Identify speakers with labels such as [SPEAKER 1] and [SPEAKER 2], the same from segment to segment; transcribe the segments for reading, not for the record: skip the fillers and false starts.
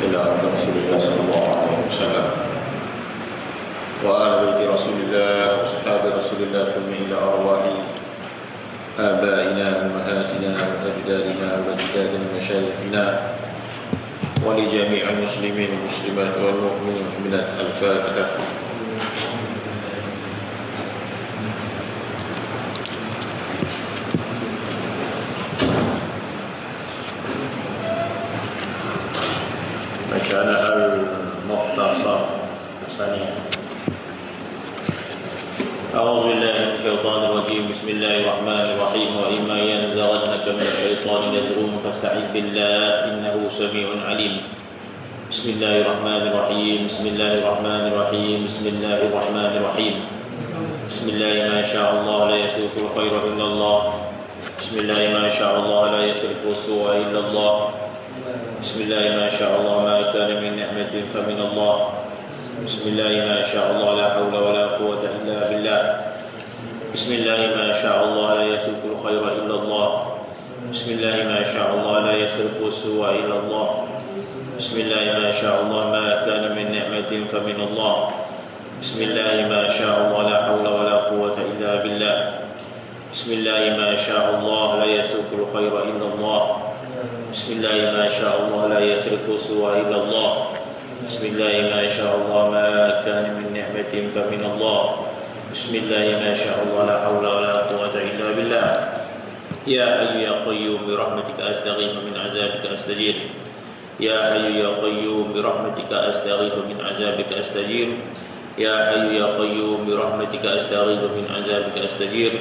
[SPEAKER 1] إلى رسول الله صلى الله عليه وسلم وآل بيت رسول الله وأصحاب رسول الله ثم إلى أرواح آبائنا وأمهاتنا وأجدادنا وأجداد مشايخنا ولجميع المسلمين والمسلمات والمؤمنين والمؤمنات. الفاتحة. Bacaan Al-Mukhtasar Hasaniyah. أعوذ بالله من الشيطان الرجيم. بسم الله الرحمن الرحيم. وإما ينزغنك من الشيطان نزغ فاستعذ بالله إنه سميع عليم. بسم الله الرحمن الرحيم. بسم الله الرحمن الرحيم. بسم الله الرحمن الرحيم. بسم الله ما شاء الله لا يسلك الخير إلا الله. بسم الله ما شاء الله لا يسلك السوء إلا الله. بسم الله ما شاء الله ما كان من نعمة فمن الله. بسم الله ما شاء الله لا حول ولا قوة إلا بالله. بسم الله ما شاء الله لا يسلك الخير إلا الله. بسم الله ما شاء الله لا يسلك السوء إلا الله. بسم الله ما شاء الله ما كان من نعمة فمن الله. بسم الله ما شاء الله لا حول ولا قوة إلا بالله. بسم الله ما شاء الله لا يسلك الخير إلا الله. بسم الله ما شاء الله لا يسلك السوء إلا الله. بسم الله ما شاء الله ما كان من نعمة فمن الله. بسم الله ما شاء الله لا حول ولا قوة إلا بالله. يا حي يا قيوم برحمتك أستغيث من عذابك أستجير. يا حي يا قيوم برحمتك أستغيث من عذابك أستجير. يا حي يا قيوم برحمتك أستغيث من عذابك أستجير.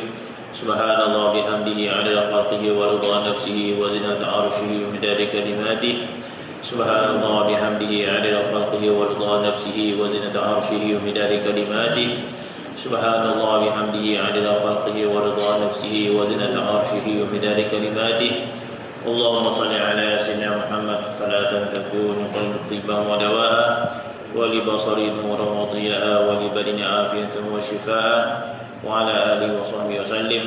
[SPEAKER 1] سبحان الله بحمده عدد خلقه ورضا نفسه وزنة عرشه ومداد كلماته. سبحان الله بحمده عدد خلقه ورضا نفسه وزنة عرشه ومداد كلماته. سبحان الله بحمده عدد خلقه ورضا نفسه وزنة عرشه ومداد كلماته. اللهم صل على سيدنا محمد صلاة تكون قلب طيبا ودواء ولبصر نورا وضياء ولبدن عافية وشفاء وعلى آله وصحبه وسلم.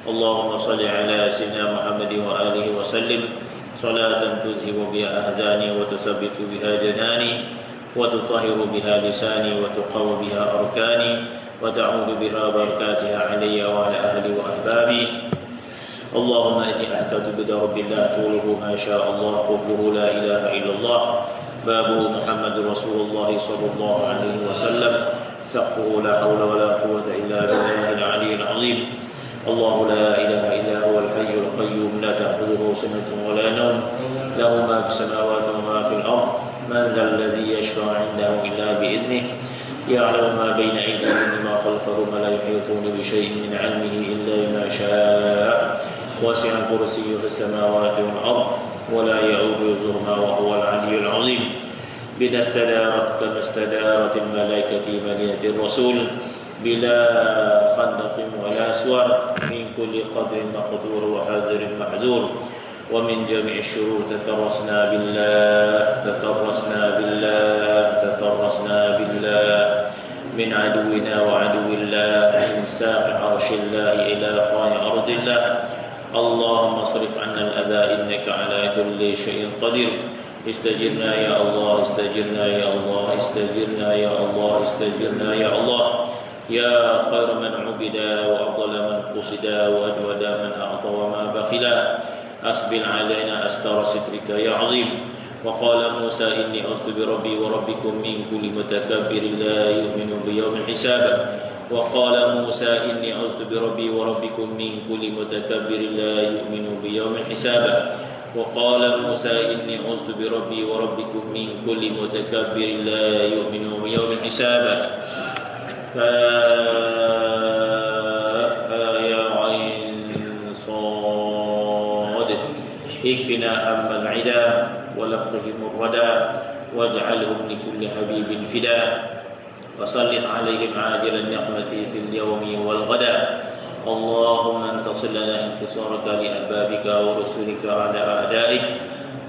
[SPEAKER 1] اللهم صل على سيدنا محمد وآله وسلم صلاة تذهب بها أحزاني وتثبت بها جناني وتطهر بها لساني وتقوي بها أركاني وتعود بها بركاتها علي وعلى أهلي وأحبابي. اللهم إني أعتقد بدرب الله قوله ما شاء الله قبله لا إله إلا الله بابه محمد رسول الله صلى الله عليه وسلم سقفه لا حول ولا قوة إلا بالله العلي العظيم. الله لا إله إلا هو الحي القيوم لا تأخذه سنة ولا نوم له ما في السماوات وما في الأرض. من ذا الذي يشفع عنده إلا بإذنه يعلم ما بين أيديهم وما خلفهم ولا يحيطون بشيء من علمه إلا بما شاء. وسع كرسيه السماوات والأرض ولا يؤوده حفظهما وهو العلي العظيم. بنا استدارت كما استدارت الملائكة مدينة الرسول بلا خندق ولا سور من كل قدر مقدور وحذر محذور ومن جميع الشرور تترسنا بالله تترسنا بالله تترسنا بالله من عدونا وعدو الله من ساق عرش الله إلى قاع أرض الله. اللهم اصرف عنا الأذى إنك على كل شيء قدير. استجرنا يا الله استجرنا يا الله استجرنا يا الله استجرنا يا الله. يا خير من عبدا وأفضل من قصدا وأجود من أعطى وما بخلا. أسبل علينا أستر سترك يا عظيم. وقال موسى إني عذت بربي وربكم من كل متكبر لا يؤمن بيوم الحساب. وقال موسى إني عذت بربي وربكم من كل متكبر لا يؤمن بيوم الحساب. وقال موسى إني عذت بربي وربكم من كل متكبر لا يؤمن بيوم الحساب. يا عين صاد اكفنا هم العدا ولقهم الردى واجعلهم لكل حبيب فدا. وسلط عليهم عاجل النقمة في اليوم والغدا. اللهم انتصر لنا انتصارك لأحبابك ورسلك على أعدائك.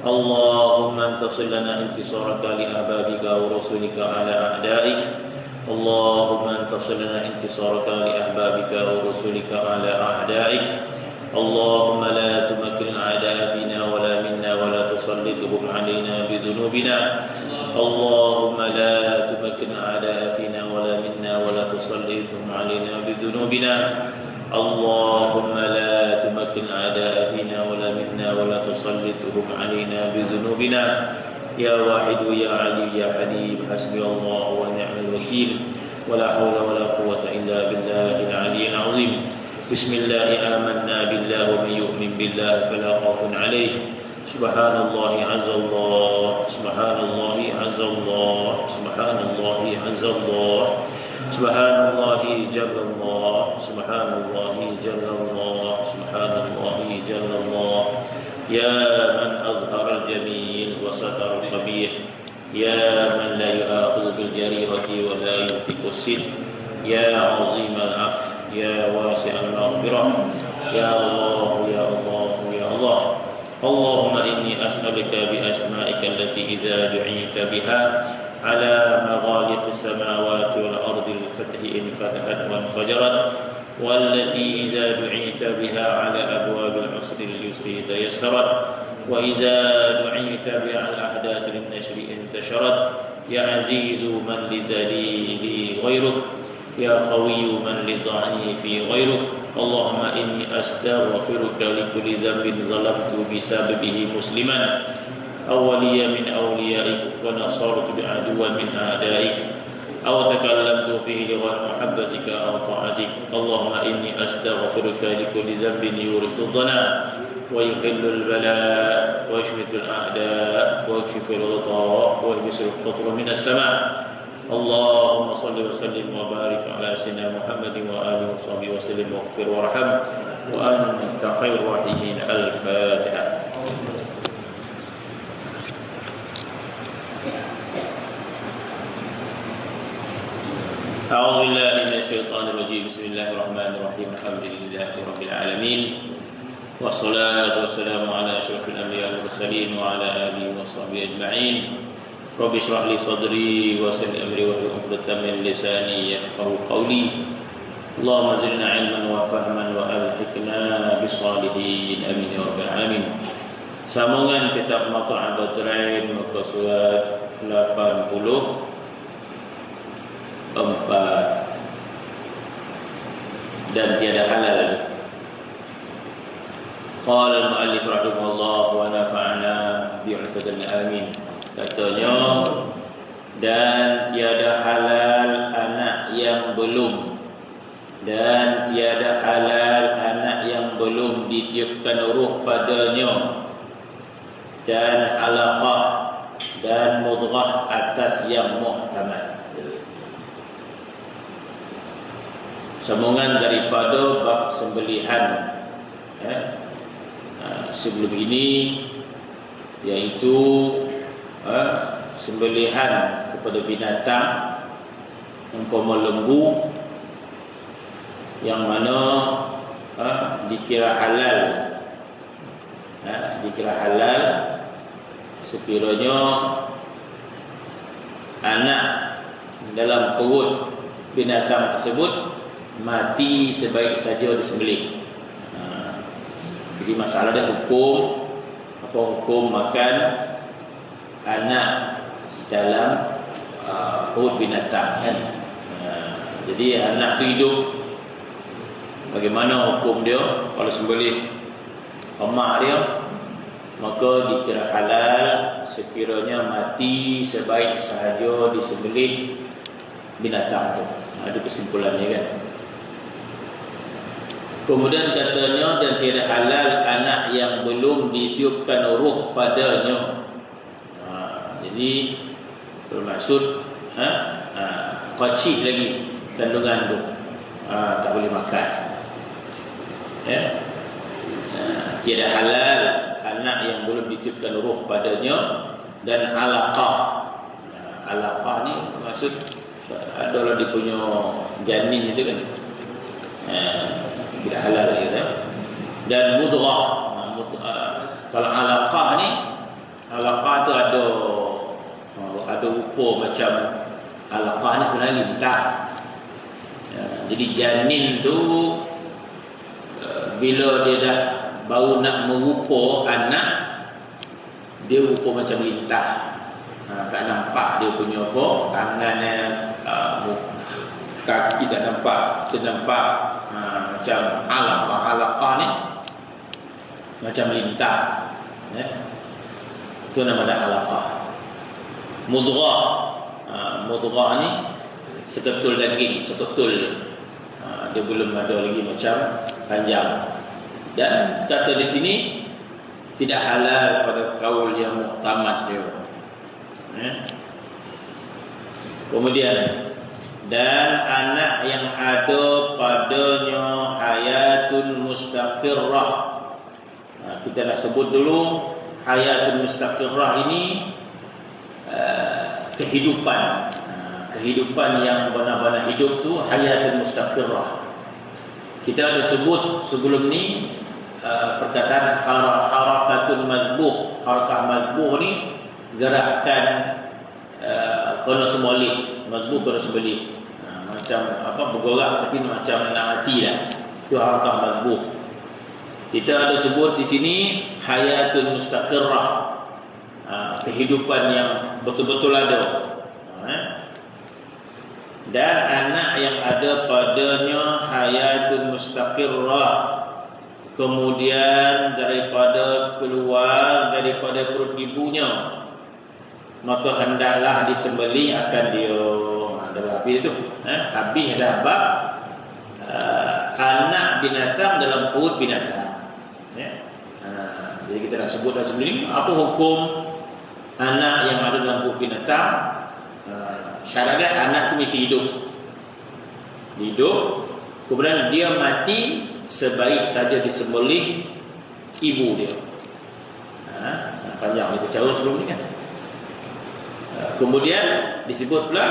[SPEAKER 1] اللهم انتصر لنا انتصارك لأحبابك ورسلك على أعدائك. اللهم انتصر لنا انتصارك لأحبابك ورسلك على أعدائك. اللهم لا تمكن الأعداء فينا ولا منا ولا تسلطهم علينا بذنوبنا اللهم لا تمكن الأعداء فينا ولا منا ولا تسلطهم علينا بذنوبنا اللهم لا تمكن الأعداء فينا ولا منا ولا تسلطهم علينا بذنوبنا يا واحد يا علي يا حليم حسبي الله ونعم الوكيل ولا حول ولا قوة إلا بالله العلي العظيم بسم الله آمنا بالله ومن يؤمن بالله فلا خوف عليه سبحان الله عز الله سبحان الله عز الله سبحان الله عز الله سبحان الله جل الله سبحان الله جل الله سبحان الله جل الله يا من أظهر الجميل وستر القبيح يا من لا يؤاخذ بالجريرة ولا يوثق السر يا عظيم العفو يا واسع المغفرة يا الله يا الله يا الله اللهم إني أسألك بأسمائك التي إذا دعيت بها على مغالق السماوات والأرض الفتح إن فتحت وانفجرت والتي إذا دعيت بها على أبواب العسر اليسر تيسرت وإذا دعيت بها على الأحداث للنشر انتشرت يا عزيز من لذليل غيرك يا قوي من لضعيف غيرك اللهم إني أستغفرك لكل ذنب ظلمت بسببه مسلما أو وليا من أوليائك ونصرت بعدوا من أعدائك أو تكلمت فيه لغير محبتك أو طاعتك اللهم إني أستغفرك لكل ذنب يورث الضنا ويقل البلاء ويشمت الأعداء ويكشف الغطاء ويهبس القطر من السماء اللهم صل وسلم وبارك على سيدنا محمد وآله وصحبه وسلم واغفر وارحم وأنت خير الراحمين الفاتحة أعوذ بالله من الشيطان الرجيم بسم الله الرحمن الرحيم الحمد لله رب العالمين والصلاة والسلام على أشرف الأنبياء والمرسلين وعلى آله وصحبه أجمعين رب اشرح لي صدري ويسر لي أمري واحلل عقدة من لساني يفقهوا قولي اللهم زدنا علما وفهما وألحقنا بالصالحين آمين يا رب العالمين. Sambungan kitab Matla'ul Badrain muka surat 84 dan tiada halal. Qala al-muallif rahimahullah wa nafa'ana bi'ifadil amin. Katanya dan tiada halal anak yang belum dan tiada halal anak yang belum ditiupkan ruh padanya dan alaqah dan mudghah atas yang muhtamad. Sambungan daripada bab sembelihan sebelum ini, yaitu sembelihan kepada binatang umpama lembu yang mana dikira halal, dikira halal sekiranya anak dalam perut binatang tersebut mati sebaik saja disembelih. Jadi masalah dia hukum, apa hukum makan anak dalam perut binatang kan? Jadi anak tu hidup, bagaimana hukum dia? Kalau sembelih emak dia, maka dikira halal sekiranya mati sebaik sahaja disembelih binatang tu. Ada kesimpulannya kan? Kemudian katanya dan tidak halal anak yang belum ditiupkan ruh padanya. Jadi bermaksud kecil lagi kandungan tu, tak boleh makan. Tidak halal anak yang belum ditiupkan ruh padanya dan alaqah. Alaqah ni maksud adalah dia punya janin itu kan. Tidak halal gitu. Dan mudghah. Kalau alaqah ni, alaqah tu ada rupa macam alaqah ni sebenarnya lintah. Jadi janin tu bila dia dah baru nak merupa anak, dia rupa macam lintah. Tak nampak dia punya apa, tangannya, kaki tak nampak, ternampak macam alaqah ni, macam lintah. Itu nama dia alaqah. Mudghah ni seketul daging, seketul. Dia belum ada lagi macam panjang. Dan kata di sini tidak halal pada kaul yang muktamad dia. Kemudian, dan anak yang ada padanya hayatun mustaqirrah. Kita dah sebut dulu hayatun mustaqirrah ini kehidupan. Kehidupan yang benar-benar hidup tu hayatun mustaqirrah. Kita ada sebut sebelum ni perkataan harakatun madbuh. Harakah madbuh ni gerakan kena sembelih, mazbuk kena sembelih. Macam apa, bergerak tapi macam nak mati lah. Itu harakah mazbuk. Kita ada sebut di sini hayatun mustaqirrah, kehidupan yang betul-betul ada. Dan anak yang ada padanya hayatun mustaqirrah, kemudian daripada keluar daripada perut ibunya, maka hendaklah disembelih akan dia. Ada habis tu. Habis dah bab anak binatang dalam perut binatang. Jadi kita dah sebut dah sebelum apa hukum anak yang ada dalam perut binatang. Syaratnya anak tu mesti hidup. Hidup, kemudian dia mati sebaik saja disembelih ibu dia. Panjang kita cara sebelum ni kan. Kemudian disebut pula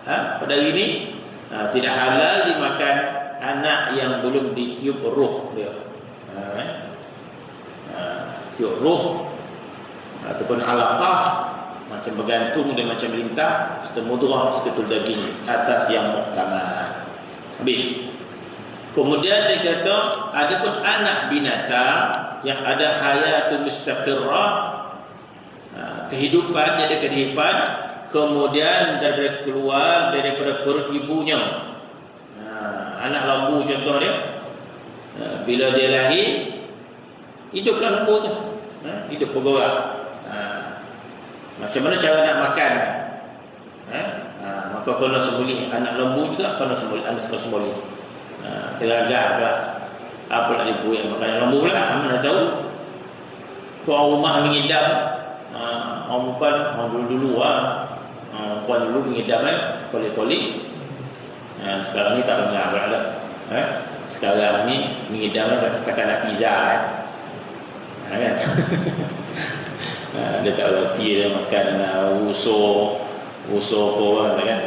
[SPEAKER 1] pada hari ini tidak halal dimakan anak yang belum ditiup roh dia. Tiup roh ataupun alaqah, macam bergantung dan macam lintah, atau mudghah seketul daging atas yang muktamad. Habis. Kemudian dia kata adapun anak binatang yang ada hayatun mustaqirrah, kehidupan, dia ada kehidupan, kemudian daripada keluar daripada perut ibunya. Anak lembu contoh dia, bila dia lahir, hiduplah lembu tu, hidup bergerak. Macam mana cara nak makan? Maka kena sembelih anak lembu juga, kena sembelih, anda suka sembelih. Teragak pula, apa nak ibu yang makan lembu pula, mana tahu. Kau rumah mengidam, orang perempuan, orang dulu-dulu perempuan dulu mengidam poli-poli. Sekarang ni tak dengar pula dah. Sekarang ni mengidam takkan nak pizza kan. Dia tak reti dia makan uso apa orang kan.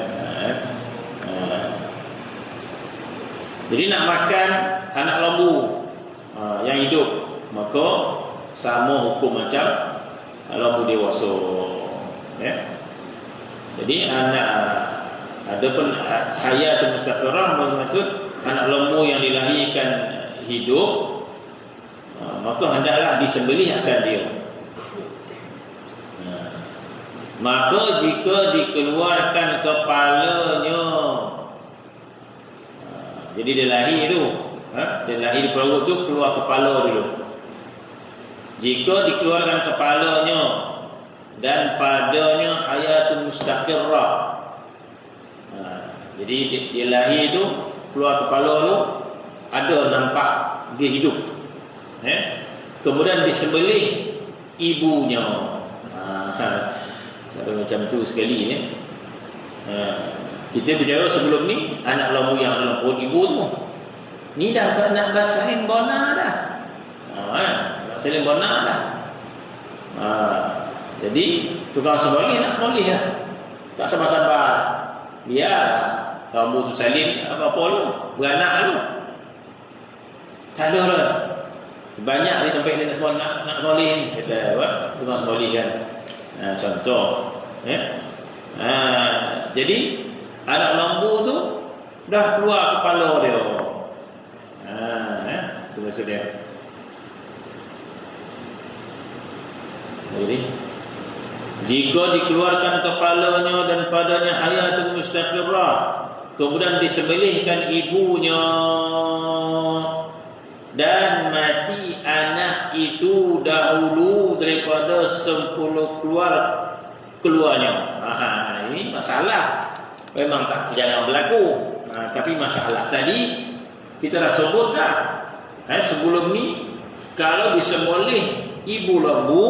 [SPEAKER 1] Jadi nak makan anak lembu yang hidup, maka sama hukum macam lembu dewasa. Jadi anak ada pun hayatun mustaqirrah, maksud anak lembu yang dilahirkan hidup, maka hendaklah disembelih akan dia. Maka jika dikeluarkan kepalanya, jadi dia lahir tu, dia lahir di perut tu, keluar kepala dulu. Jika dikeluarkan kepalanya dan padanya hayatun mustaqirrah, jadi dia lahir tu, keluar kepala tu, ada nampak dia hidup. Kemudian disembelih ibunya. Sampai macam tu sekali ni. Kita bicara sebelum ni anak lembu yang dalam perut ibu tu, ni dah nak basahin bona dah. Nak basahin bona dah. Jadi tukang sembelih nak sembelih lah, tak sabar-sabar. Biar lembu tu salin apa-apa lu, beranak lu. Tak ada lah. Banyak di tempat dia nak sembelih ni, kata tukang sembelih kan. Contoh jadi anak lembu tu dah keluar kepala dia. Itu maksudnya. Jadi jika dikeluarkan kepalanya dan padanya hayatun mustaqirrah, kemudian disembelihkan ibunya dan mati anak itu dahulu daripada 10 keluarnya. Ini masalah. Memang tak jangan berlaku. Tapi masalah tadi kita dah sebut dah. Sebelum ni kalau disembelih ibu lembu,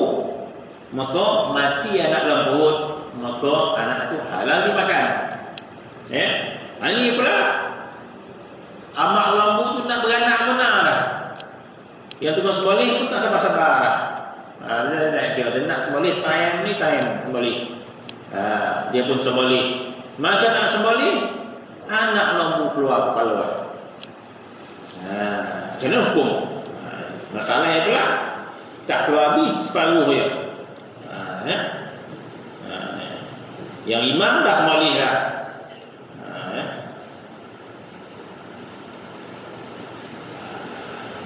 [SPEAKER 1] maka mati anak lembut, maka anak itu halal dimakan. Ini pula amak lembu tu nak beranak benar dah. Yang tukang sembelih pun tak sabar-sabar dah. Dia nak kira dia nak sembelih time ni time sembelih. Dia pun sembelih. Masa nak sembelih, anak lembu keluar kepala. Macam mana hukum? Masalahnya pula tak keluar habis separuh je. Yang imam dah sembelih dah.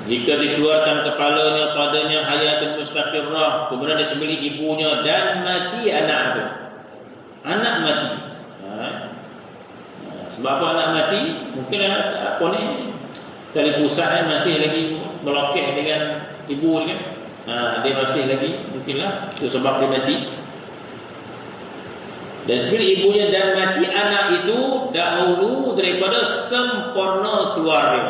[SPEAKER 1] Jika dikeluarkan kepalanya padanya hayatun mustaqirrah, kemudian disembelih ibunya dan mati anak itu. Anak mati. Sebab apa anak mati? Mungkin apa ni? Tali pusat masih lagi melokeh dengan ibu kan. Dia masih lagi mungkinlah itu sebab dia mati. Dan sebelum ibunya dan mati anak itu dahulu daripada sempurna keluar dia.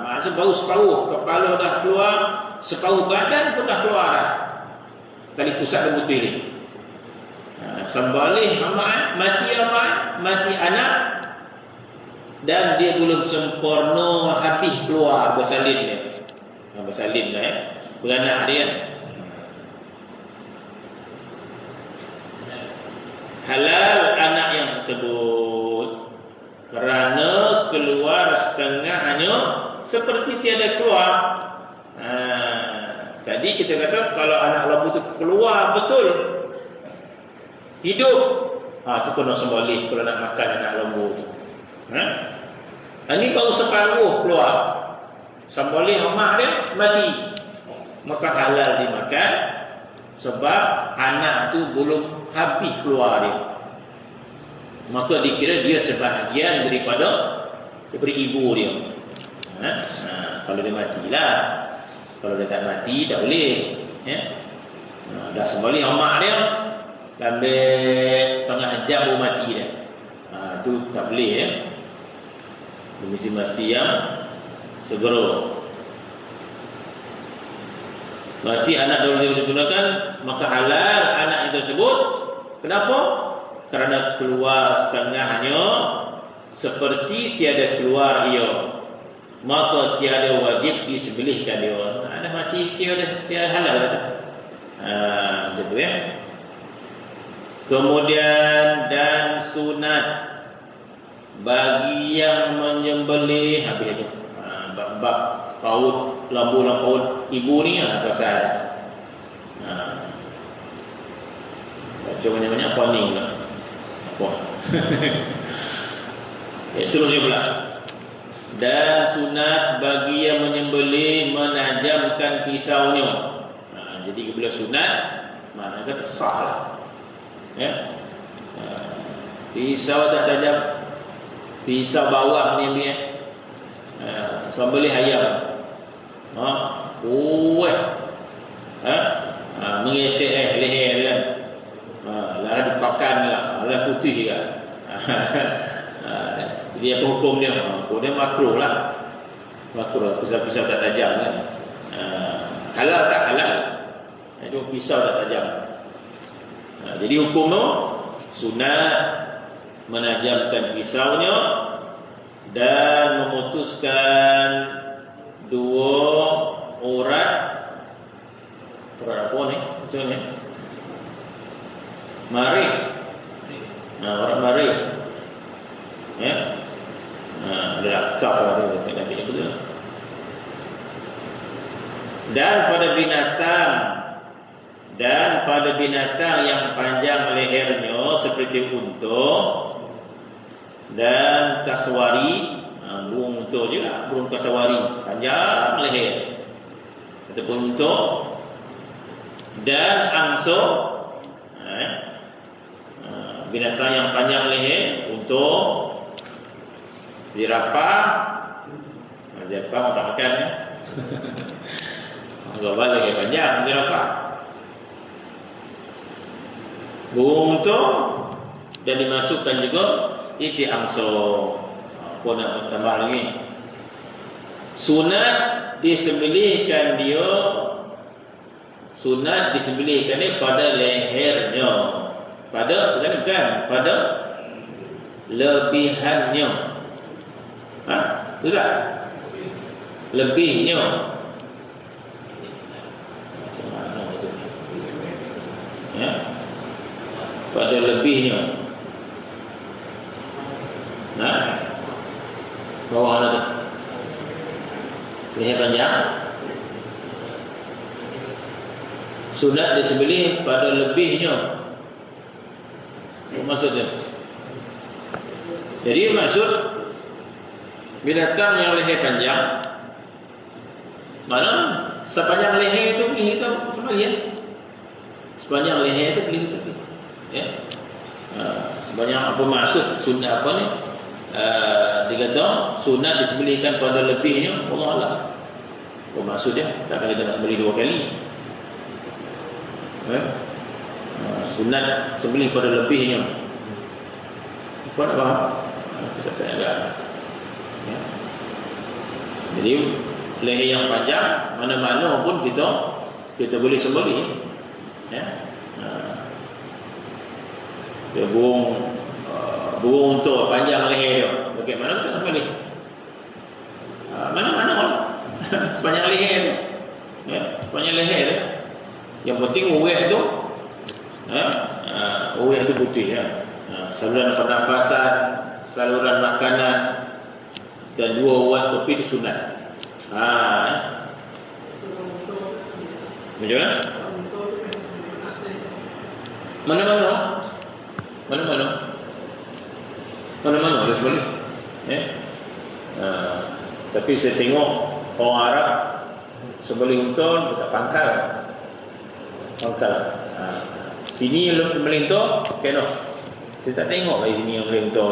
[SPEAKER 1] Maksud baru separuh kepala dah keluar, separuh badan pun dah keluar dah. Tali pusat dan putih ni. Sembelih amat, mati anak, dan dia belum sempurna habis keluar bersalin dia. Bersalin dah beranak dia. Halal anak yang tersebut kerana keluar setengahnya seperti tiada keluar. Tadi kita kata kalau anak lembu tu keluar betul hidup, tu kena sembelih kalau nak makan anak lembu tu. Ini kalau separuh keluar, sembelih mak dia mati, maka halal dimakan sebab anak tu belum habis keluar dia. Maka dikira dia sebahagian daripada ibu dia. Kalau dia matilah. Kalau dia tak mati tak boleh. Dah sembelih mak dia, ambil setengah jam baru mati dah. Itu tak boleh mesti yang segera. Berarti anak dahulu digunakan, maka halal anak itu tersebut. Kenapa? Kerana keluar setengahnya seperti tiada keluar dia, maka tiada wajib disembelihkan dia. Dah mati tiada halal kata. Begitu ya. Kemudian dan sunat bagi yang menyembelih habis itu. Bab paut lembu paut ibu ni selesai dah. Baca banyak-banyak poning lah. Apa? Seterusnya pula. Dan sunat bagi yang menyembelih menajamkan pisaunya. Jadi bila sunat mana kata sah lah. Pisau tak tajam, pisau bawang ni ambil sembelih ayam. Mengesek leher dia kan. Lara ditekan lah, lara putih juga. Jadi apa hukum dia? Hukum dia makruh lah. Makruh, pisau-pisau tak tajam kan. Halal tak halal? Itu pisau tak tajam. Jadi hukum tu sunat menajamkan pisaunya dan memutuskan dua urat. Urat apa ni? Macam ni? Marih. Urat marih. Ada kaf ada Nabi itu. Dan pada binatang yang panjang lehernya seperti unta dan kaswari, burung unta juga, burung kasawari, panjang leher. Ataupun unta dan angsa, binatang yang panjang leher, untuk zirafah. Zirafah tak makan ya. Zirafah leher panjang, zirafah. Burung unta, dan dimasukkan juga iti angsa. Apa nak tambah lagi? Sunat disembelihkan dia, sunat disembelihkan dia pada lehernya. Bukan pada lebihannya. Betul tak? Lebihnya. Macam mana maksudnya? Ya. Pada lebihnya. Bawah mana tu? Leher panjang. Sunat disembelih pada lebihnya. Apa maksudnya? Jadi maksud binatang yang leher panjang, mana sepanjang leher itu boleh kita sembelih ya. Sepanjang leher itu boleh kita ya. Sebanyak apa maksud sunat apa ni? Dikata sunat disembelihkan pada lebihnya, Allah Allah. Apa maksudnya? Takkan kita nak sembelih 2 kali. Sunat sembelih pada lebihnya. Apa nak faham? Kita tak ada. Ya. Jadi leher yang panjang, mana-mana pun kita boleh sembelih. Ya. Dia burung unta panjang leher dia. Bagaimana kita nak sembelih? Mana-mana pun. Sepanjang leher tu. Ya, sepanjang leher tu. Yang penting urat tu, urat tu putih ya. Saluran pernafasan, saluran makanan, dan 2 urat topi itu sunat. Macam mana? Mana-mana ada sembelih. Tapi saya tengok orang Arab sembelih unta dekat pangkal. Sini yang sembelih unta, kena. Saya tak tengok kat sini yang sembelih unta.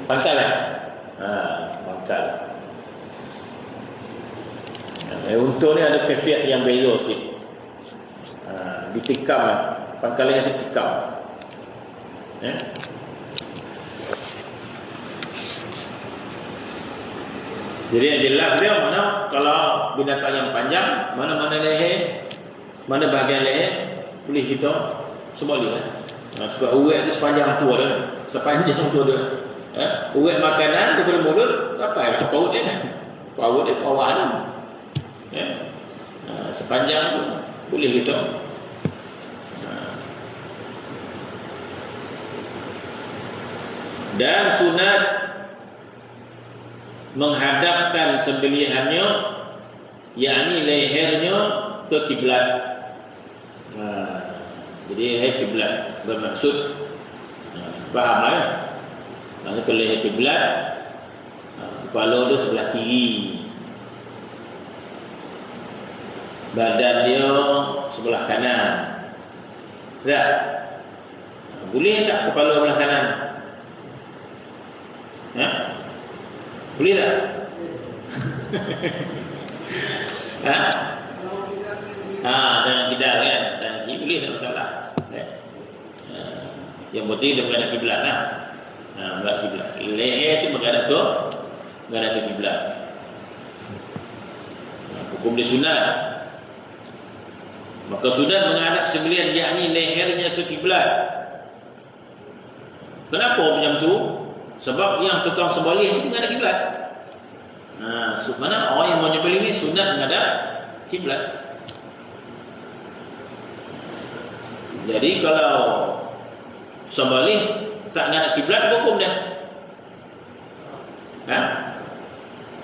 [SPEAKER 1] Pangkal lah. Pangkal. Unta ni ada kefiat yang beza sikit. Ditikam lah. Pangkalnya ditikam. Jadi yang jelas dia mana kalau binatang yang panjang, mana-mana leher, mana bahagian leher boleh kita sembelih. Sebab urat dia sepanjang tu ada, sepanjang tu ada. Urat makanan daripada mulut sampai ke paut dia kan. Paut dia bawah tu. Sepanjang tu boleh kita. Dan sunat menghadapkan sembelihannya, yakni lehernya ke kiblat. Jadi leher kiblat bermaksud faham lah ya. Maksud ke leher kiblat, kepala dia sebelah kiri, badan dia sebelah kanan. Tak? Boleh tak kepala sebelah kanan? Boleh tak? Jangan tidak kan? Dan ini boleh, tak masalah. Yang penting dia menghadap kiblat lah. Menghadap kiblat. Leher itu menghadap ke kiblat. Hukum dia sunat. Maka sunat menghadap sembelihan, yakni lehernya ke kiblat. Kenapa macam tu? Sebab yang tukang sembelih itu menghadap kiblat. Mana orang yang mau nyembelih ni sunat menghadap kiblat. Jadi kalau sembelih tak menghadap kiblat, hukum dia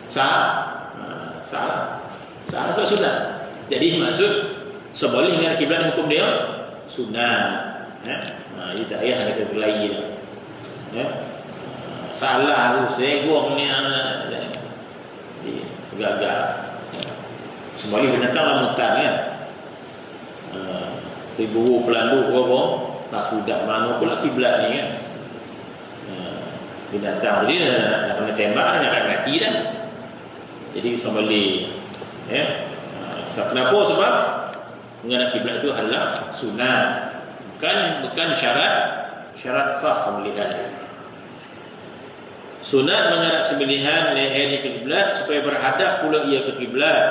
[SPEAKER 1] salah sebab sunat. Jadi maksud sembelih menghadap kiblat, hukum dia sunat. Dia tak payah ada kelahi dah. salah tu segong ni agak-agak sembelih binatang lah mutan kan. Buru pelandu apa sudah mana pula kiblat ni kan. Binatang tadi nak kena tembak nak mati dah. Jadi sembelih ya. Kenapa? Sebab menghadap kiblat itu adalah sunat, bukan syarat sah sembelihan. Sunat menghadap sembelihan lehernya ke kiblat supaya berhadap pula ia ke kiblat.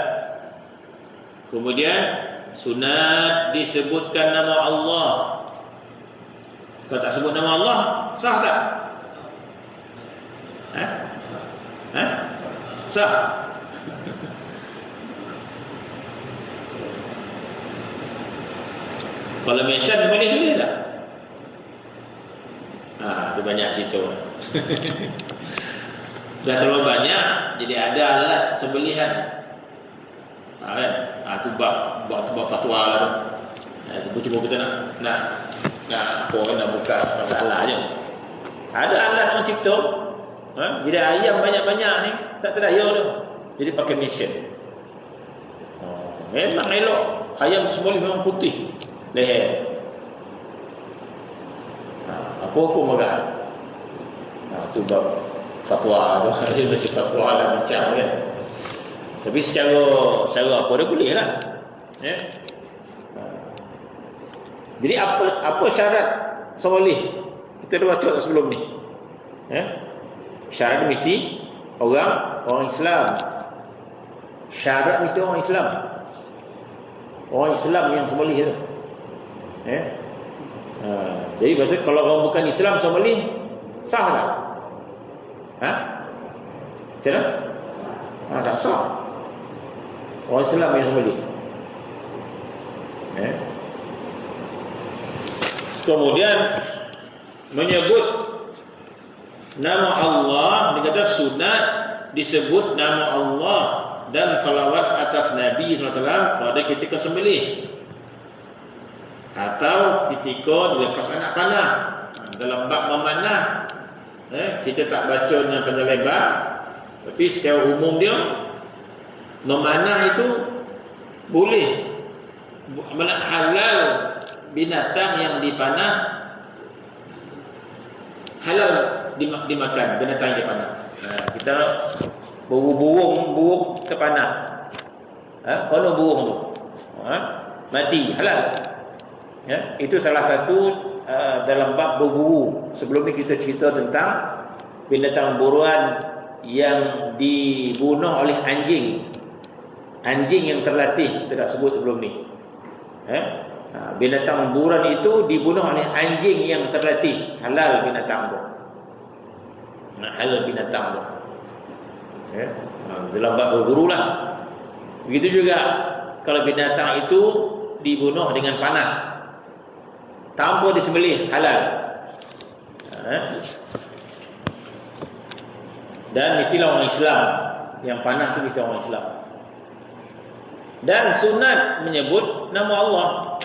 [SPEAKER 1] Kemudian sunat disebutkan nama Allah. Kalau tak sebut nama Allah, sah tak? Sah. Kalau mention boleh tak? Itu banyak situ. Dah terlalu banyak, jadi ada alat sembelihan. Tu buat fatwa lah tu. Cuma kita nak buka masalah je. Ada alat orang cipta. Jadi ayam banyak-banyak ni tak terdaya tu. Jadi pakai mesin. Memang elok. Ayam sembelih memang putih leher. Apa marah. Tu bab fatwa tu. Ada macam fatwa lah macam kan. Tapi secara apa dia boleh lah. Ya. Jadi apa syarat sembelih? Kita dah baca sebelum ni. Ya. Syarat mesti orang Islam. Syarat mesti orang Islam. Orang Islam yang sembelih tu. Ya. Jadi maksud kalau orang bukan Islam sembelih sah tak? Macam mana? Tak sah. Orang Islam yang sembelih. Kemudian menyebut nama Allah, dia kata sunat disebut nama Allah dan salawat atas Nabi SAW pada ketika sembelih atau ketika dilepas anak panah. Dalam bab memanah, kita tak baca dengan panjang lebar, tapi secara umum dia memanah itu boleh, halal binatang yang dipanah, halal dimakan binatang yang dipanah. Kita burung terpanah, kalau burung tu mati, halal. Itu salah satu dalam bab berburu. Sebelum ni kita cerita tentang binatang buruan yang dibunuh oleh anjing yang terlatih. Kita dah sebut sebelum ni. Binatang buruan itu dibunuh oleh anjing yang terlatih. Halal binatang tu. Halal binatang tu. Dalam bab berburu lah. Begitu juga kalau binatang itu dibunuh dengan panah tanpa disembelih, halal. Dan mestilah orang Islam. Yang panah tu mesti orang Islam. Dan sunat menyebut nama Allah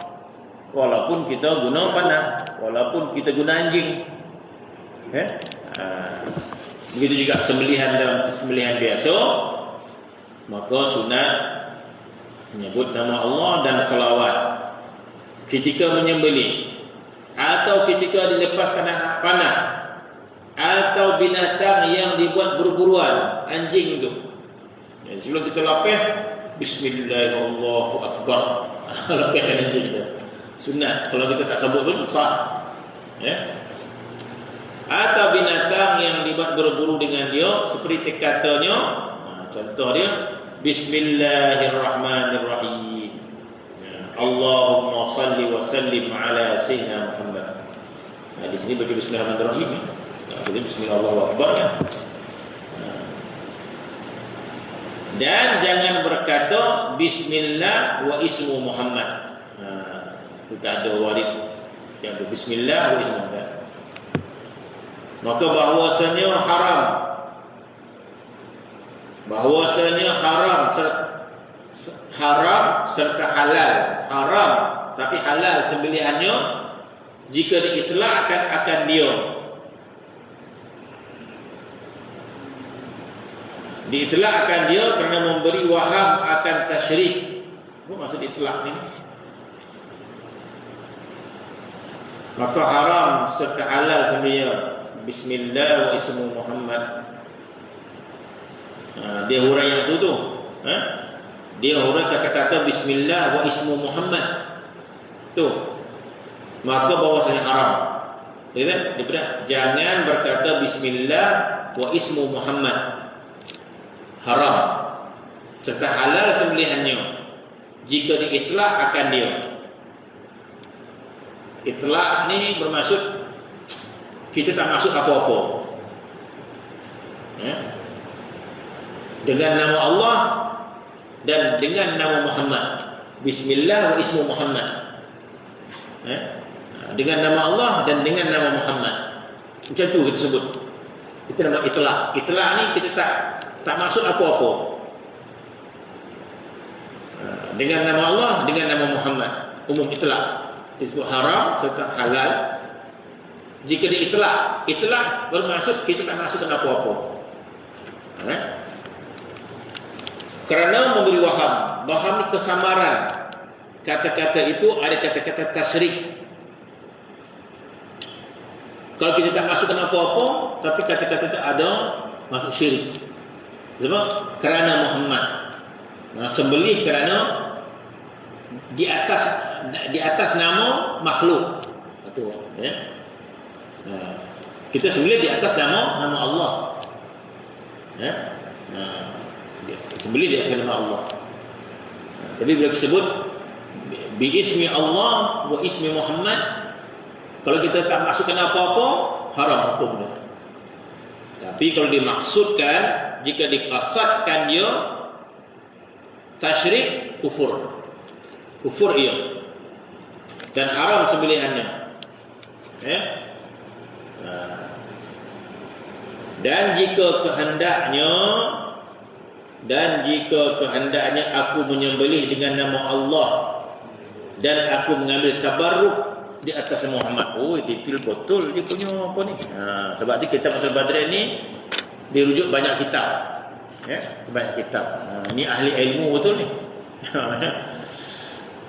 [SPEAKER 1] walaupun kita guna panah, walaupun kita guna anjing. Begitu juga sembelihan dalam sembelihan biasa, maka sunat menyebut nama Allah dan salawat ketika menyembelih atau ketika dilepaskan anak panah atau binatang yang dibuat berburuan, anjing itu. Jadi sebelum kita lapeh, Bismillahirrahmanirrahim. Lapehkan anjing itu. Sunat. Kalau kita tak sebut pun sah. Atau binatang yang dibuat berburu dengan dia, seperti katanya, contoh dia, Bismillahirrahmanirrahim. Allahumma salli wa sallim ala sayyidina Muhammad. Di sini baca Bismillahirrahmanirrahim. Jadi Bismillahirrahmanirrahim. Dan jangan berkata Bismillah wa ismu Muhammad. Itu tak ada warid yang itu Bismillah wa ismu Muhammad. Maka bahwasanya haram serta halal. Haram tapi halal sembelihannya jika diitlakkan akan dia. Diitlakkan dia kerana memberi waham akan tasyrik. Apa maksud itlak ni? Maka haram serta halal sebenarnya bismillah wa ismu Muhammad. Dia huraian yang tu dia huraian kata-kata bismillah wa ismu Muhammad tu, maka bahawasanya haram. Daripada jangan berkata bismillah wa ismu Muhammad, haram. Serta halal sembelihannya jika diitlak akan dia. Itlak ni bermaksud kita tak masuk apa-apa, dengan nama Allah dan dengan nama Muhammad. Bismillah wa ismu Muhammad, dengan nama Allah dan dengan nama Muhammad. Macam tu kita sebut. Itu nama itlak. Itlak ni kita tak masuk apa-apa, dengan nama Allah, dengan nama Muhammad. Umum itlak disebut haram serta halal jika diitlak. Itlak bermaksud kita tak masukkan apa-apa, kerana memberi waham. Waham ni kesamaran. Kata-kata itu ada kata-kata tasyrik. Kalau kita tak masukkan apa-apa, tapi kata-kata itu ada masuk syirik. Sebab kerana Muhammad, sembelih kerana di atas nama makhluk. Itu kita sembelih di atas nama Allah. Sembelih di atas nama Allah. Tapi bila disebut bi ismi Allah wa ismi Muhammad, kalau kita tak masukkan apa-apa, haram hukumnya. Tapi kalau dimaksudkan, jika dikasadkan dia tasyrik, kufur ia, dan haram sembelihannya. Dan jika kehendaknya aku menyembelih dengan nama Allah dan aku mengambil tabarruk di atas Muhammad. Oh, detail betul dia punya apa ni. Sebab tu kitab Fathul Badrin ni dirujuk banyak kitab. Banyak kitab. Ni ahli ilmu betul ni.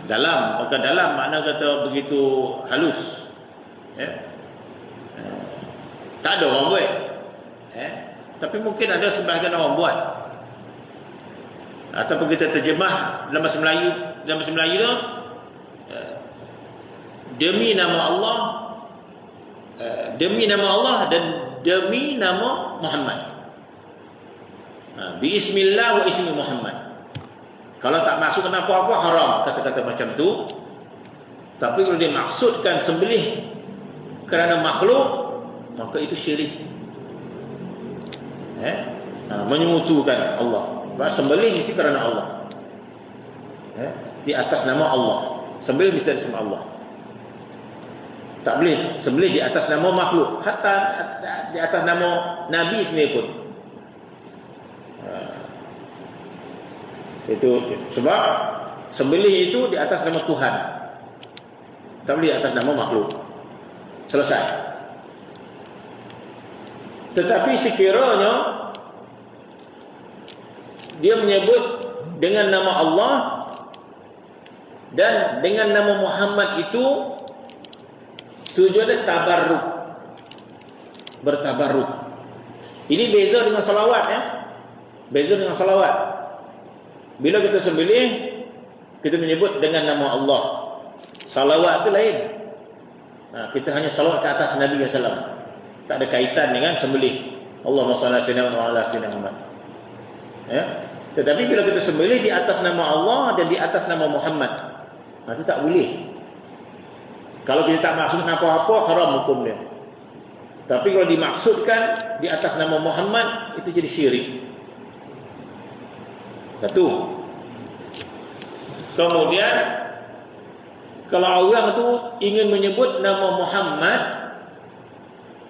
[SPEAKER 1] Dalam, bukan dalam makna kata begitu halus. Tak ada orang buat. Tapi mungkin ada sebahagian orang buat. Ataupun kita terjemah dalam bahasa Melayu tu, demi nama Allah, dan demi nama Muhammad. Bismillah wa ismi Muhammad. Kalau tak masukkan apa-apa, haram kata-kata macam tu. Tapi kalau dimaksudkan sembelih kerana makhluk, maka itu syirik. Menyemutukan Allah. Sebab sembelih mesti kerana Allah, di atas nama Allah. Sembelih mesti atas nama Allah. Tak boleh sembelih di atas nama makhluk, hatta di atas nama Nabi sendiri pun. Itu sebab sembelih itu di atas nama Tuhan, tak boleh di atas nama makhluk. Selesai. Tetapi sekiranya dia menyebut dengan nama Allah dan dengan nama Muhammad, itu tujuannya tabarruk, bertabarruk. Ini beza dengan salawat, beza dengan salawat. Bila kita sembelih, kita menyebut dengan nama Allah. Salawat itu lain. Kita hanya salawat ke atas Nabi SAW, tak ada kaitan dengan sembelih. Allahumma shalli ala sayyidina Muhammad. Tetapi bila kita sembelih di atas nama Allah dan di atas nama Muhammad, itu tak boleh. Kalau kita tak maksudkan apa-apa, haram hukum dia. Tapi kalau dimaksudkan di atas nama Muhammad, itu jadi syirik. Satu. Kemudian kalau orang itu ingin menyebut nama Muhammad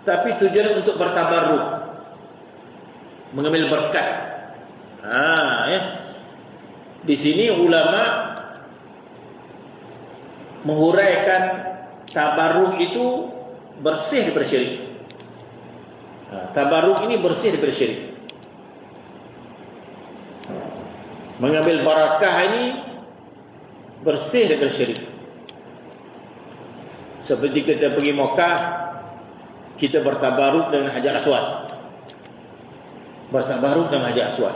[SPEAKER 1] tapi tujuan untuk bertabarruk, mengambil berkat. Di sini ulama menghuraikan tabarruk itu bersih daripada syirik. Tabarruk ini bersih daripada syirik. Mengambil barakah ini bersih daripada syirik. Seperti kita pergi Mekah, kita bertabaruk dengan Hajar Aswad. Bertabaruk dengan Hajar Aswad.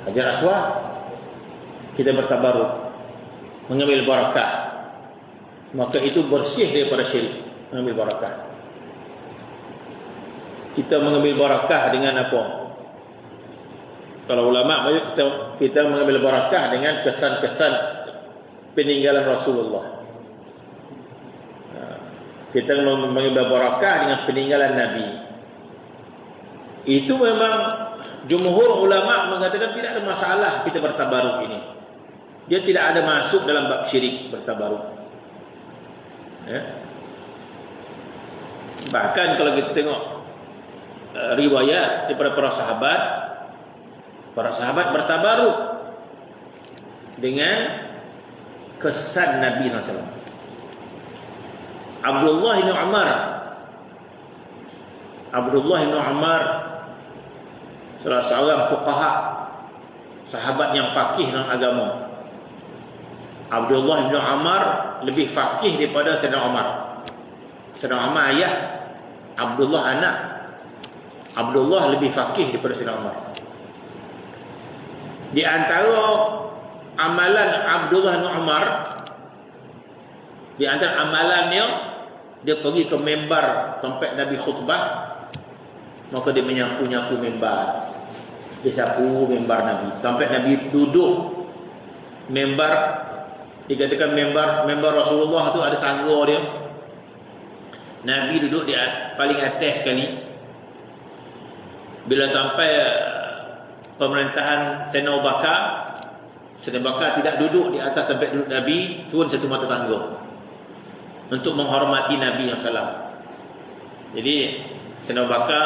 [SPEAKER 1] Hajar Aswad, kita bertabaruk, mengambil barakah. Maka itu bersih daripada syirik, mengambil barakah. Kita mengambil barakah dengan apa? Kalau ulama banyak kita mengambil barakah dengan kesan-kesan peninggalan Rasulullah. Kita mengambil barakah dengan peninggalan Nabi. Itu memang jumhur ulama mengatakan tidak ada masalah kita bertabaruk ini. Dia tidak ada masuk dalam bab syirik bertabaruk. Bahkan kalau kita tengok riwayat daripada para sahabat bertabaruk dengan kesan Nabi SAW. Abdullah bin Umar salah seorang fuqaha, sahabat yang faqih dalam agama. Abdullah bin Umar lebih faqih daripada Sayyidina Umar. Sayyidina Umar ayah, Abdullah anak. Abdullah lebih faqih daripada Sayyidina Umar. Di antara amalan Abdullah bin Umar, di antara amalannya, dia pergi ke mimbar tempat Nabi khutbah, maka dia menyapu-nyapu mimbar. Dia sapu mimbar Nabi. Tempat Nabi duduk mimbar, dikatakan mimbar Rasulullah tu ada tangga dia. Nabi duduk di paling atas sekali. Bila sampai pemerintahan Sayyidina Abu Bakar tidak duduk di atas tempat duduk Nabi, turun satu mata tangga untuk menghormati Nabi yang salam. Jadi Sayyidina Abu Bakar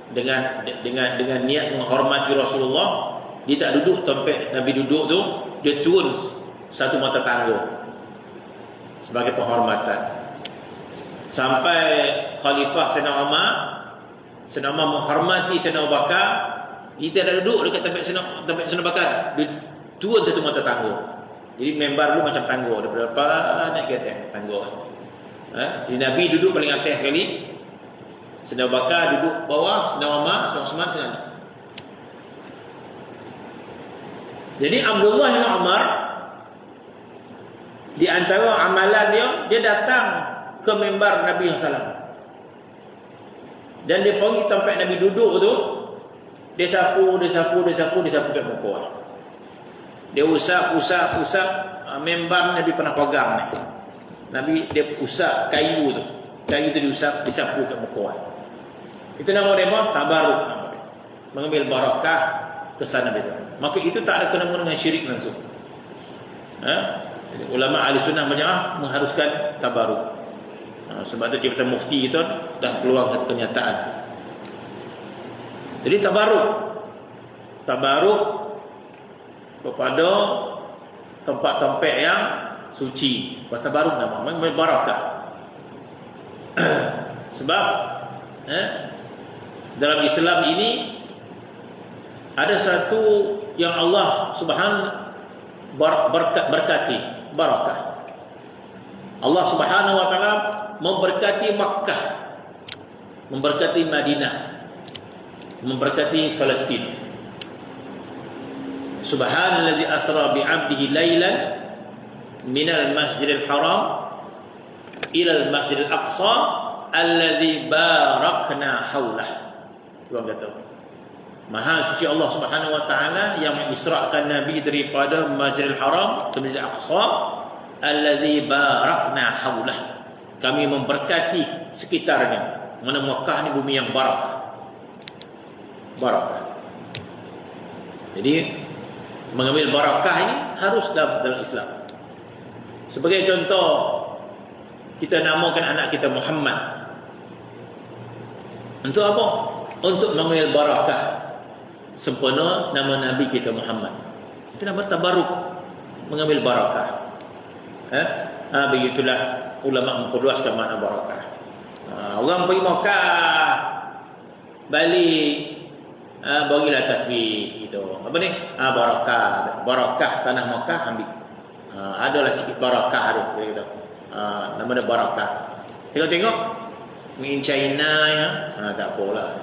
[SPEAKER 1] dengan niat menghormati Rasulullah, dia tak duduk tempat Nabi duduk tu, dia turun satu mata tangga sebagai penghormatan. Sampai Khalifah Sayyidina Umar menghormati Sayyidina Abu Bakar, dia tidak duduk dekat tempat Sayyidina Abu Bakar, dia turun satu mata tangga. Jadi membar dulu macam tangga, ada berapa naik ke atas tangga. Jadi Nabi duduk paling atas sekali, Sayyidina Abu Bakar duduk bawah, Sayyidina Umar, Sayyidina Uthman sana. Jadi Abdullah bin Umar, di antara amalan dia datang ke mimbar Nabi SAW. Dan dia pergi tempat Nabi duduk tu, dia sapu kat muka. Dia usap mimbar Nabi pernah pegang ni. Nabi dia usap kayu tu. Kayu tu diusap, disapu kat muka. Itu nama dia apa? Tabaruk nama dia. Mengambil barakah kesan Nabi tu. Maka itu tak ada kena dengan syirik langsung. Ulama ahli sunnah banyak mengharuskan tabaruk. Sebab tu Jabatan Mufti itu dah keluar satu kenyataan. Jadi tabaruk kepada tempat-tempat yang suci. Tabaruk nama mengambil barakah. Sebab dalam Islam ini ada satu yang Allah Subhanahu berkati, barakah. Allah Subhanahu wa taala memberkati Makkah, memberkati Madinah, memberkati Palestin. Subhanalladzi asra bi 'abdihi lailan minal masjidil haram ilal masjidil aqsa alladzi barakna haulah. Tuhan kata, Maha suci Allah Subhanahu wa taala yang mengisrakan Nabi daripada Masjidil Haram ke Masjidil Aqsa alladzi barakna haulah. Kami memberkati sekitarnya. Mana Makkah ni bumi yang barakah. Barakah. Jadi mengambil barakah ini harus dalam Islam. Sebagai contoh, kita namakan anak kita Muhammad. Untuk apa? Untuk mengambil barakah. Sempurna nama Nabi kita Muhammad. Itu nama tabaruk, mengambil barakah. Begitulah ulama memperluaskan makna barakah. Orang pergi Makkah, balik berilah tasbih gitu. Apa ni? Barakah tanah Mekah ambil. Adalah sikit barakah ada gitu. Nama dia barakah. Tengok in China ya. Tak apalah.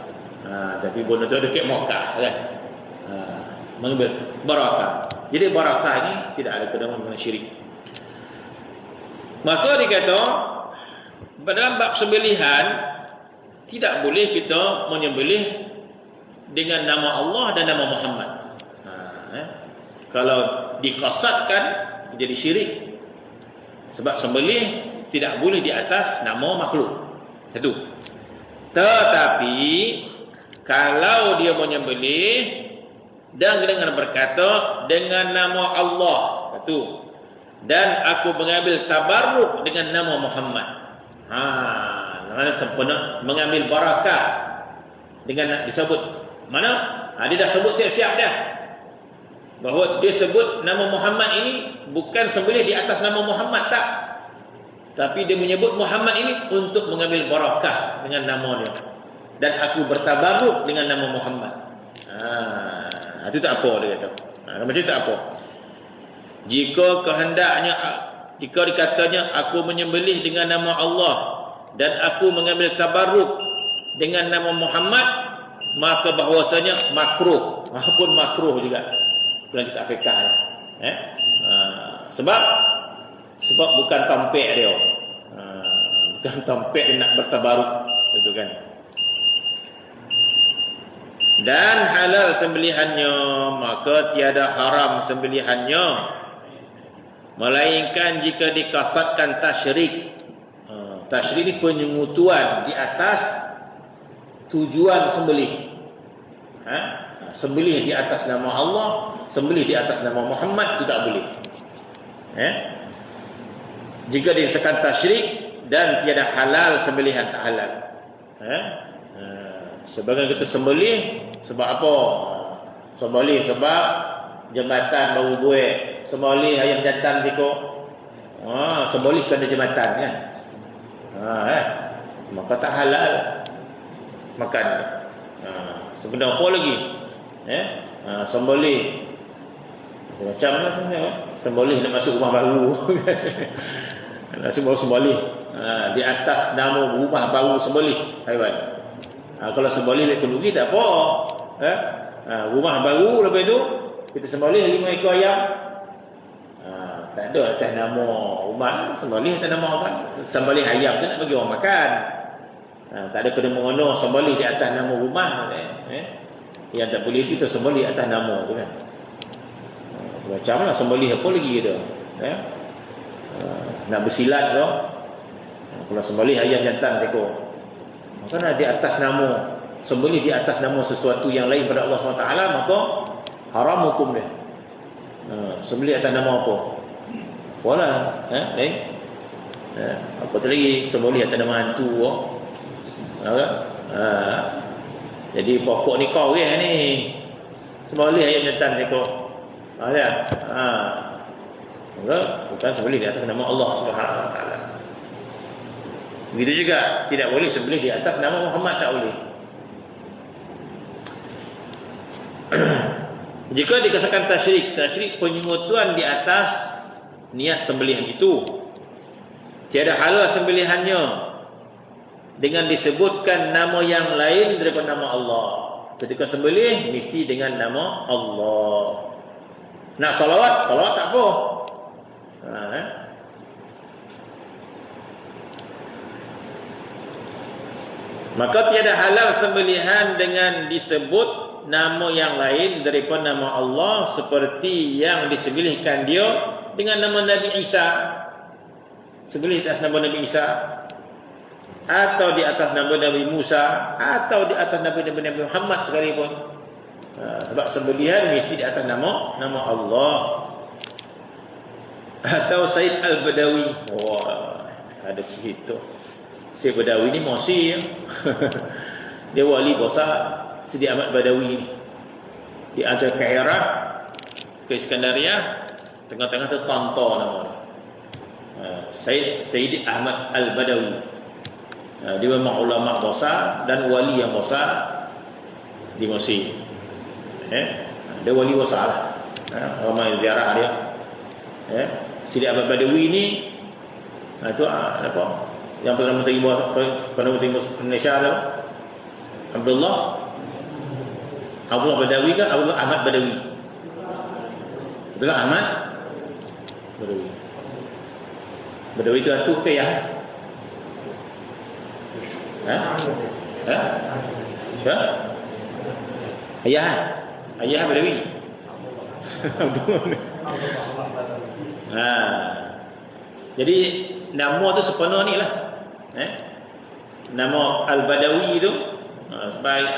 [SPEAKER 1] Tapi benda tu dekat Mekah kan. Mengambil barakah. Jadi barakah ini tidak ada kena dengan syirik. Maka dikata dalam bab sembelihan tidak boleh kita menyembelih dengan nama Allah dan nama Muhammad. Kalau dikasatkan jadi syirik. Sebab sembelih tidak boleh di atas nama makhluk. Satu. Tetapi kalau dia menyembelih dan dengan berkata dengan nama Allah, satu, dan aku mengambil tabarruk dengan nama Muhammad. Mana sempurna mengambil barakah dengan disebut mana? Dia dah sebut siap-siap dah. Bahawa dia sebut nama Muhammad ini bukan sembelih di atas nama Muhammad, tak. Tapi dia menyebut Muhammad ini untuk mengambil barakah dengan nama dia. Dan aku bertabarruk dengan nama Muhammad. Itu tak apa dia kata. Macam tu tak apa. Jika dikatanya aku menyembelih dengan nama Allah dan aku mengambil tabarruk dengan nama Muhammad, maka bahawasanya makruh. Pun makruh juga. Dalam kitab fiqh ni. Sebab bukan tampek dia. Bukan tampek dia nak bertabaruk, itu kan. Dan halal sembelihannya, maka tiada haram sembelihannya, melainkan jika dikasatkan tasyrik. Tasyrik ni penyungutuan di atas tujuan sembelih. Sembelih di atas nama Allah, sembelih di atas nama Muhammad, tidak boleh. Jika disekan tasyrik dan tiada halal sembelihan, tak halal. Sebagian kita sembelih sebab apa? Sembelih sebab jambatan baru buat, sembelih ayam jantan siko. Sembelih kerana jambatan kan. Maka tak halal makan. Sebenarnya apa lagi? Sembelih macam lah sebenarnya. Sembelih nak masuk rumah baru. Nak sembelih di atas nama rumah baru sembelih haiwan. Kalau sembelih lekor rugi tak apa. Rumah baru lepas tu kita sembelih 5 ekor ayam. Tak ada atas nama rumah, sembelih atas nama orang. Sembelih ayam tu nak bagi orang makan. Tak ada kena mengono sembelih di atas nama rumah. Yang tak boleh kita sembelih atas nama tu kan. Macam mana sembelih apa lagi kita? Nak bersilat tu. Kalau sembelih ayam jantan seekor, maka di atas nama, sembelih di atas nama sesuatu yang lain pada Allah SWT, maka haram hukum dia. Sembelih atas nama apa? Apalah, lain. Apa tu lagi? Sembelih atas nama hantu. Jadi pokok ni kau ni. Sembelih ayam jantan seekor. Bukan sembelih di atas nama Allah SWT. Begitu juga tidak boleh sembelih di atas nama Muhammad, tak boleh. Jika dikasahkan tasyrik penyungutuan di atas niat sembelihan itu, tiada halal sembelihannya dengan disebutkan nama yang lain daripada nama Allah. Ketika sembelih mesti dengan nama Allah. Nak salawat tak apa. Maka tiada halal sembelihan dengan disebut nama yang lain daripada nama Allah, seperti yang disembelihkan dia dengan nama Nabi Isa. Sembelih atas nama Nabi Isa, atau di atas nama Nabi Musa, atau di atas nama Nabi Muhammad sekalipun. Sebab sembelihan mesti di atas nama Allah. Atau Said Al-Badawi. Ada cerita Syekh Badawi ni Mosi ya. Dia wali besar Sidi Ahmad Badawi ni. Di antara Kairah ke Iskandaria, tengah-tengah tu Tanto nama dia. Said Ahmad Al-Badawi. Dia memang ulama besar dan wali yang besar di Mesir. Dia wali besar lah. Ramai ziarah dia. Sidi Ahmad Badawi ni itu apa? Yang pernah terima Indonesia ada Abdullah Badawi kan? Abdullah Ahmad Badawi. Betul kan Ahmad Badawi? Badawi itu atuh ke ya? Ayah Badawi. Jadi nama tu sepenuh ni lah. Nama Al-Badawi tu sebagai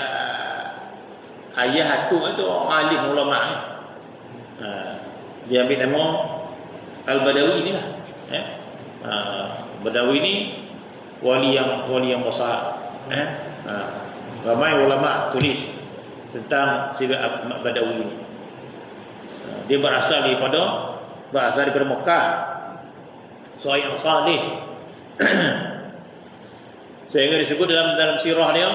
[SPEAKER 1] ayah tu alim ulama. Dia ambil nama Al-Badawi ni lah. Badawi ni wali yang besar. Ramai ulama tulis tentang Sidi Ahmad Badawi ni. Dia berasal daripada Mekah. Seorang yang salih. Sehingga disebut dalam sirah dia,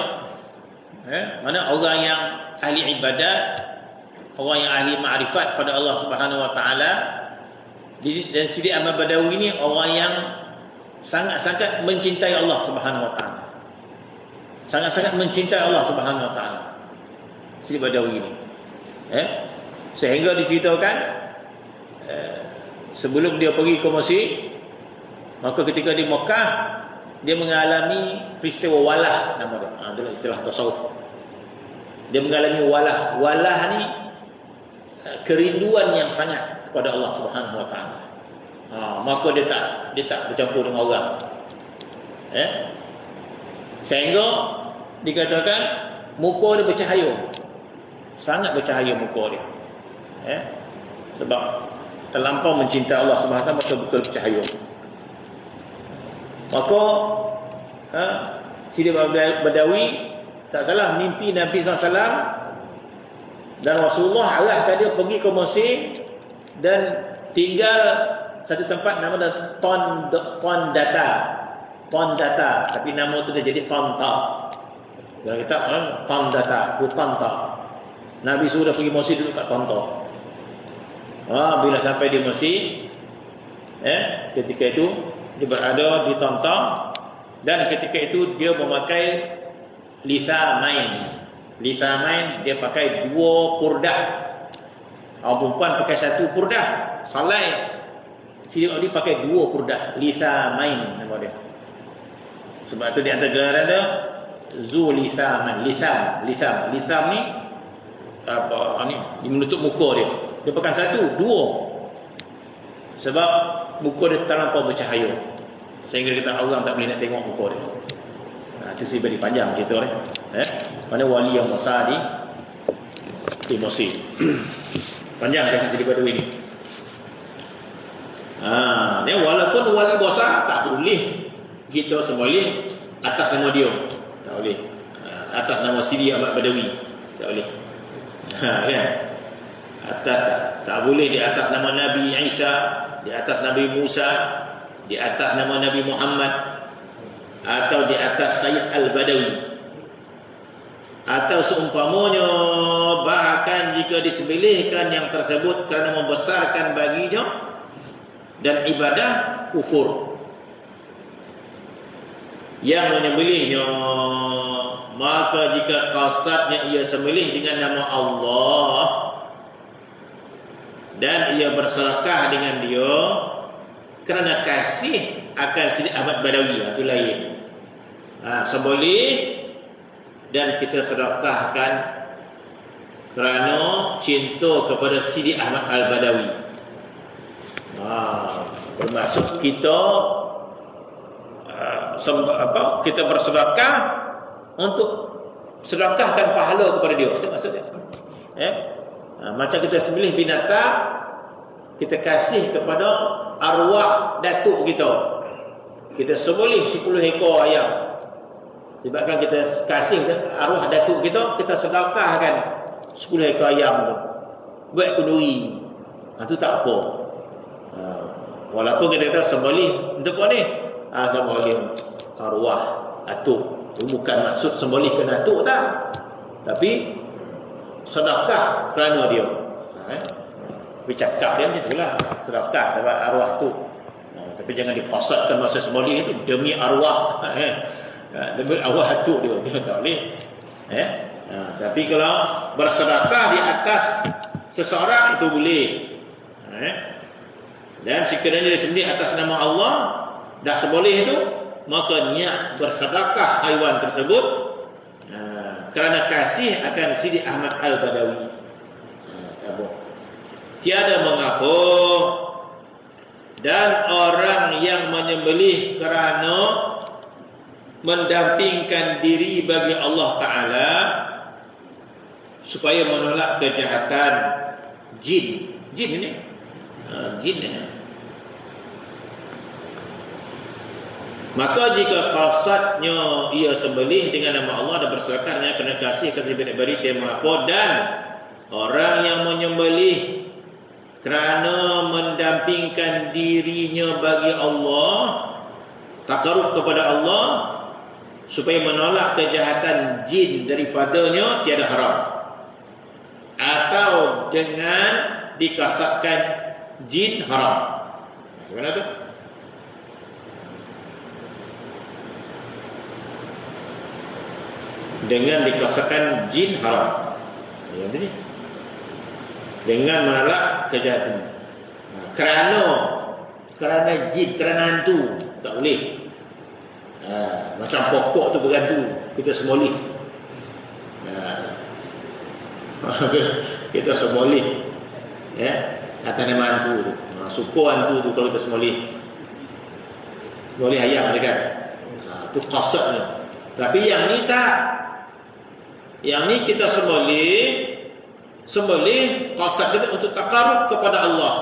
[SPEAKER 1] mana orang yang ahli ibadat, orang yang ahli ma'rifat pada Allah Subhanahu wa taala. Dan Sidi Ahmad Badawi ni orang yang sangat-sangat mencintai Allah Subhanahu wa taala. Sangat-sangat mencintai Allah Subhanahu wa taala. Sidi Badawi ni. Sehingga diceritakan sebelum dia pergi ke Mesir, maka ketika di Mekah dia mengalami peristiwa walah, nama dia. Itulah istilah tasawuf. Dia mengalami walah. Walah ni kerinduan yang sangat kepada Allah Subhanahu wa taala. Maka dia tak bercampur dengan orang. Sehingga dikatakan muka dia bercahaya. Sangat bercahaya muka dia. Sebab terlampau mencintai Allah Subhanahu wa taala, maka betul bercahaya. Maka Sidi Badawi tak salah mimpi Nabi SAW, dan Rasulullah arahkan dia pergi ke Mesir dan tinggal satu tempat nama dia Tondata, tapi nama tu dia jadi Tonta. Dalam kitab Tondata, Tanta. Nabi sudah pergi Mesir dulu kat Tonta. Bila sampai di Mesir, ketika itu dia berada di Tonta, dan ketika itu dia memakai lithamain. Lithamain dia pakai 2 purdah. Orang perempuan pakai 1 purdah. Salai Sidi Badawi pakai 2 purdah. Lithamain nama dia. Sebab tu di antara gelaran dia Zulithaman. Litham ni apa ni? Dia menutup muka dia. Dia pakai 1, 2. Sebab muka dia terlampau bercahaya, sehingga kita orang tak boleh nak tengok muka dia. Itu sih beri panjang cerita dia. Mana wali yang besar di Mesir. Panjang kisah Sidi Badawi ni. Dia walaupun wali besar, tak boleh kita sembelih atas nama dia. Tak boleh. Atas nama Sidi Ahmad Badawi. Tak boleh. Kan? Atas tak boleh di atas nama Nabi Isa, di atas Nabi Musa, di atas nama Nabi Muhammad, atau di atas Sayyid Al-Badawi, atau seumpamanya. Bahkan jika disembelihkan yang tersebut kerana membesarkan baginya dan ibadah, kufur. Yang menyembelihnya, maka jika qasadnya ia sembelih dengan nama Allah dan ia bersedekah dengan dia kerana kasih akan Sidi Ahmad Badawi, itu lain. Sembelih dan kita sedekahkan kerana cinta kepada Sidi Ahmad Al-Badawi. Bermaksud kita kita bersedekah untuk sedekahkan pahala kepada dia. Itu maksudnya. Macam kita sembelih binatang, kita kasih kepada arwah datuk kita. Kita sembelih 10 ekor ayam. Sebabkan kita kasih arwah datuk kita, kita sedekahkan 10 ekor ayam tu. Buat kenduri. Itu tak apa. Walaupun kita kata sembelih untuk apa ni? Sembelih arwah datuk. Itu bukan maksud sembelih ke datuk tak. Tapi sedekah kerana dia. Bercakap dia macam itulah, sedekah sebab arwah tu. Tapi jangan dipaksakan masa sembelih itu demi arwah. Demi arwah tu dia tak boleh. Tapi kalau bersedekah di atas seseorang itu boleh. Dan sekiranya dia sembelih atas nama Allah, dah seboleh itu, maka niat bersedekah haiwan tersebut kerana kasih akan Sidi Ahmad Al-Badawi. Tiada mengapa dan orang yang menyembelih kerana mendampingkan diri bagi Allah Ta'ala supaya menolak kejahatan jin. Jin ini jin ini. Maka jika qasadnya ia sembelih dengan nama Allah dan bersedekah dengan kerana kasih beri tema apa, dan orang yang menyembelih kerana mendampingkan dirinya bagi Allah, takarub kepada Allah supaya menolak kejahatan jin daripadanya, tiada haram. Atau dengan dikasatkan jin, haram. Bagaimana tu? Dengan dikasatkan jin, haram. Yang ini dengan menolak kejahatan. Kerana jin, kerana hantu tak boleh. Macam pokok tu berhantu, kita semolih. Kita semolih atas nama hantu tu. Suku hantu tu kalau kita semolih ayam kan. Tu qasadnya. Tapi yang ni tak. Yang ni kita sembelih qasad kita untuk takarub kepada Allah.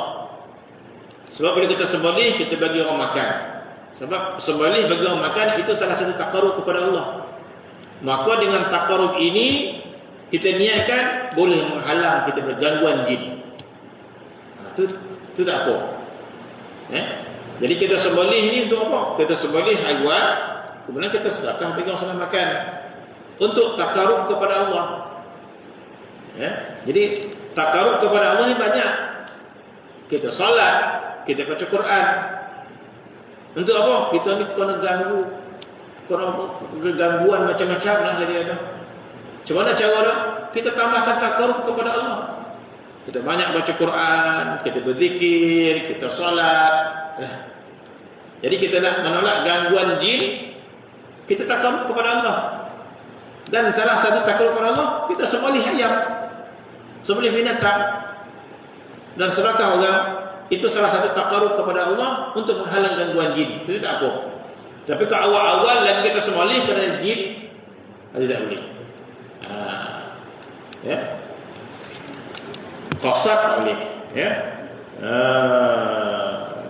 [SPEAKER 1] Sebab bila kita sembelih, kita bagi orang makan. Sebab sembelih bagi orang makan itu salah satu takarub kepada Allah. Maka dengan takarub ini kita niatkan boleh menghalang kita bergangguan jin. Itu tak apa. Jadi kita sembelih ni untuk apa? Kita sembelih haiwan, kemudian kita sedekah bagi orang senang makan untuk takarub kepada Allah. Jadi takarub kepada Allah ni banyak. Kita solat, kita baca Quran. Untuk apa? Kita ni kena gangguan macam-macam lah dia kata. Macam mana cara dia? Kita tambahkan takarub kepada Allah. Kita banyak baca Quran, kita berzikir, kita solat. Jadi kita nak menolak gangguan jin, kita takarub kepada Allah. Dan salah satu takarub kepada Allah, kita sembelih ayam, sembelih binatang, dan sedekah orang. Itu salah satu takarub kepada Allah untuk menghalang gangguan jin. Itu tak apa. Tapi kalau awal-awal dan kita sembelih kerana jin, itu tak boleh. Qasad tak boleh.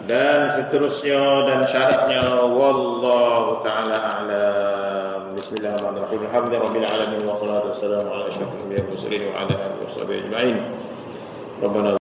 [SPEAKER 1] Dan seterusnya dan syaratnya wallahu ta'ala a'lam. Bismillahirrahmanirrahim. Alhamdulillahirabbil alamin wassalatu wassalamu ala asyrafil anbiya'i wal mursalin wa ala alihi washabihi ajma'in. Rabbana